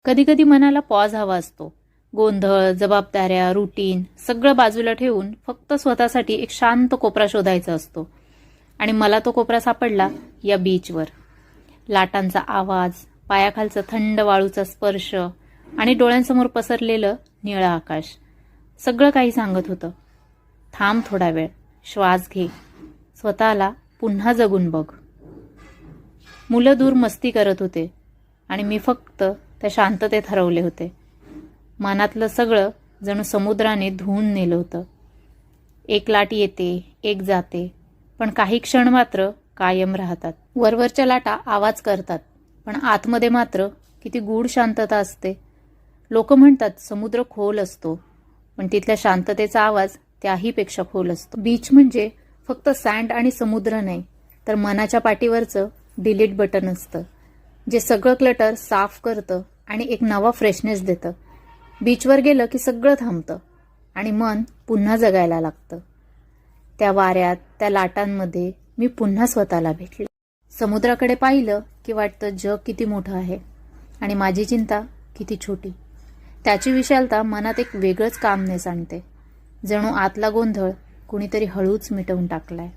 कधी कधी मनाला पॉज हवा असतो. गोंधळ, जबाबदाऱ्या, रुटीन सगळं बाजूला ठेवून फक्त स्वतःसाठी एक शांत कोपरा शोधायचा असतो. आणि मला तो कोपरा सापडला या बीचवर. लाटांचा आवाज, पायाखालचा थंड वाळूचा स्पर्श आणि डोळ्यांसमोर पसरलेलं निळं आकाश सगळं काही सांगत होतं. थांब थोडा वेळ, श्वास घे, स्वतःला पुन्हा जगून बघ. मुलं दूर मस्ती करत होते आणि मी फक्त त्या शांततेत हरवले होते. मनातलं सगळं जणू समुद्राने धुवून नेलं होतं. एक लाट येते, एक जाते, पण काही क्षण मात्र कायम राहतात. वरवरच्या लाटा आवाज करतात, पण आतमध्ये मात्र किती गूढ शांतता असते. लोक म्हणतात समुद्र खोल असतो, पण तिथल्या शांततेचा आवाज त्याहीपेक्षा खोल असतो. बीच म्हणजे फक्त सँड आणि समुद्र नाही, तर मनाच्या पाठीवरचं डिलीट बटन असतं, जे सगळं क्लटर साफ करतं आणि एक नवा फ्रेशनेस देतं. बीचवर गेलं की सगळं थांबतं आणि मन पुन्हा जगायला लागतं. त्या वाऱ्यात, त्या लाटांमध्ये मी पुन्हा स्वतःला भेटले. समुद्राकडे पाहिलं की वाटतं जग किती मोठं आहे आणि माझी चिंता किती छोटी. त्याची विशालता मनात एक वेगळंच कामनेस आणते. जणू आतला गोंधळ कुणीतरी हळूच मिटवून टाकलाय.